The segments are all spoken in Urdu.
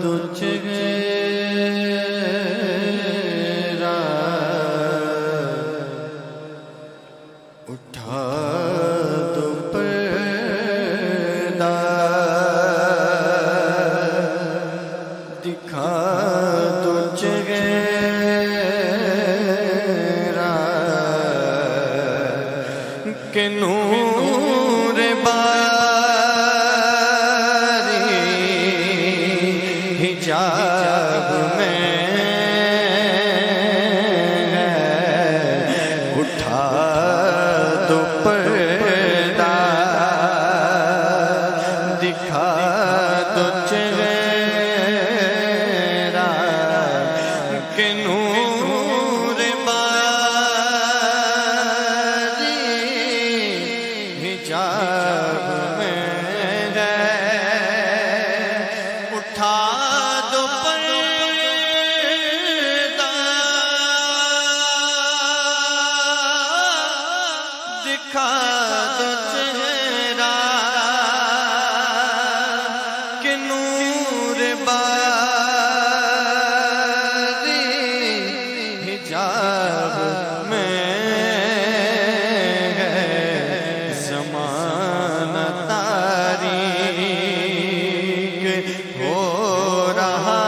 دو چہرہ اٹھا دو پردہ دکھا دو چہرہ کہ نور حجاب میں اٹھا دو پردہ دکھا دو چہرہ کہ نور باری حجاب میں اٹھا دکھا دو چہرہ کہ نور باری حجاب میں ہے زمانہ تاریک ہو رہا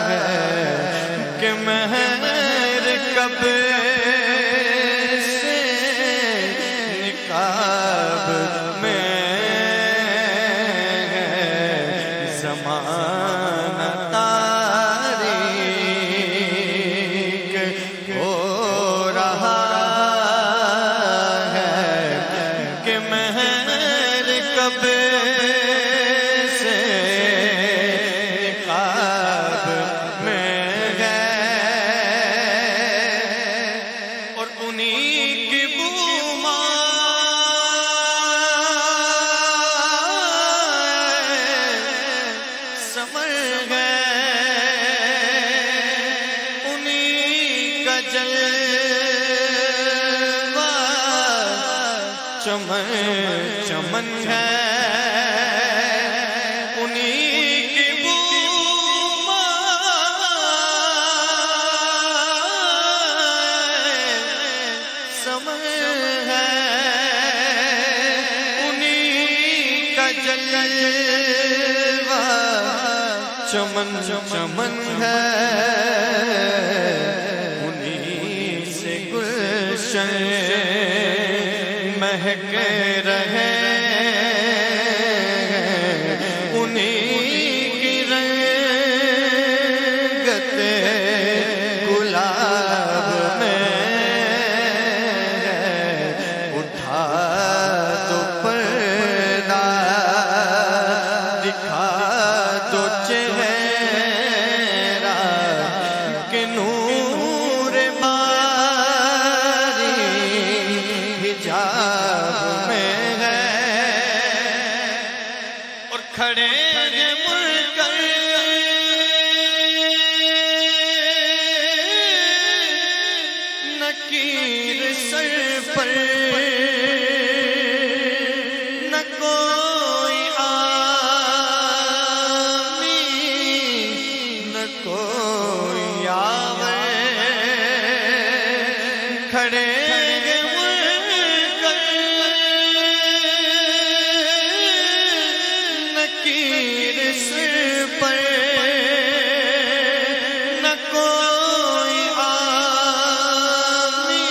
ہے کہ مہر کب زمانہ تاریک ہو رہا ہے کہ مہر کب سے نقاب میں ہے اور انہیں کی سمر گئے انہیں کا جلوہ چمن چمن ہے انہیں کی سمر ہے انہیں کا جلوہ چمن چمن ہے انہیں سے گلشن مہک رہے انہیں کی رنگت گلاب میں اٹھا دو پردہ دکھا دو چہرہ کہ نور باری حجاب میں ہے اور کھڑے مل کر نکیر سر پر نہ کوئی کوئی آوے کھڑے نکیر سر پر نہ کوئی آمی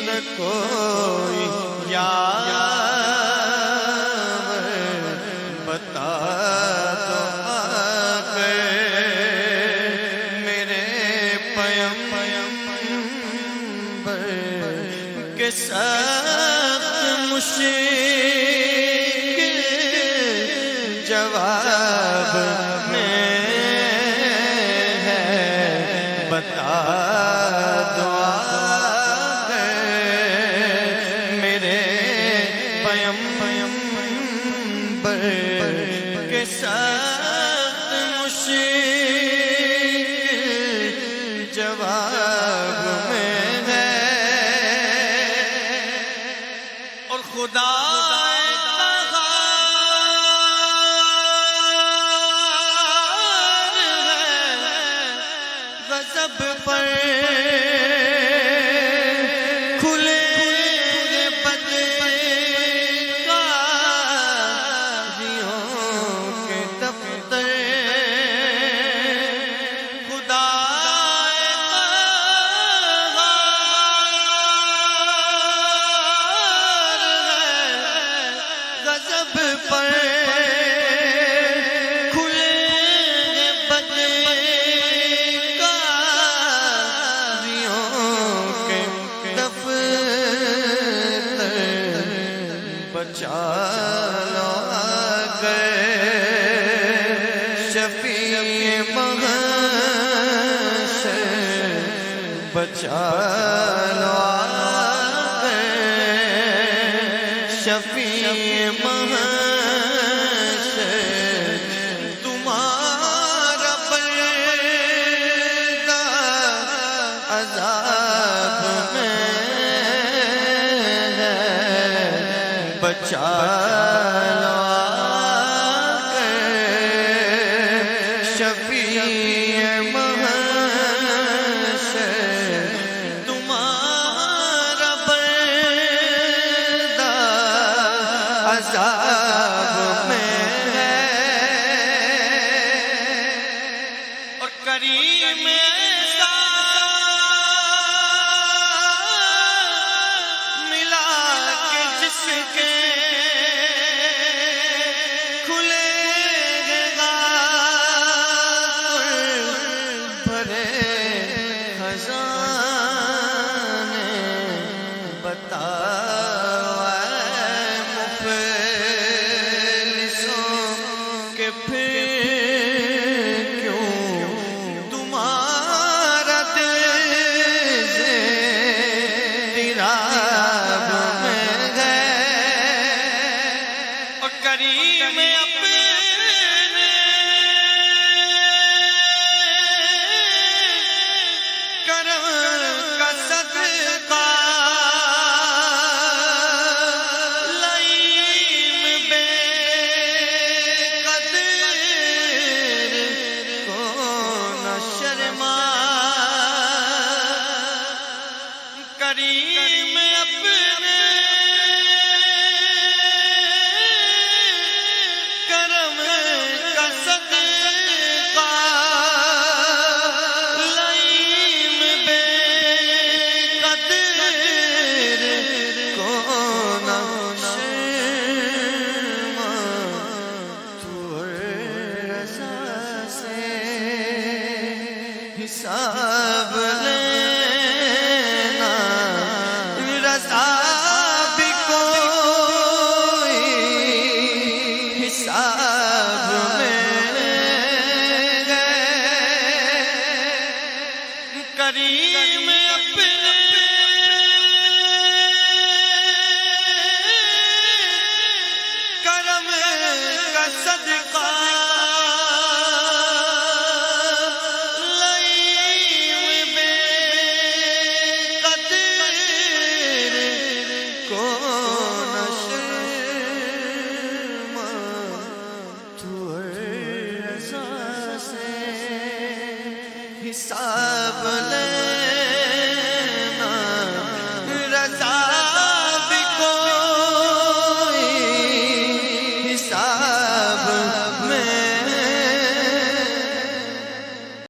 نہ کوئی یاور بتا دو کہ سخت مشکل جواب میں ہے بتا دو میرے پیمبر کہ سخت مشکل جواب میں خدا گئے شفیع محشر بچا لو شفیع محشر تمہارا پردہ عذاب میں ہے بچا لو شفیع محشر تمہارا پردہ عذاب میں ہے اور کریم ایسا ملا کہ جس کے کھلے گا بھرے خزانے بتا کریم اپنے کرم کا صدقہ لئیم بے قدر کو نہ شرما کریم اپنے حساب لینا رضا بھی کوئی حساب میں کریم اپنے کرم کا صدقہ حساب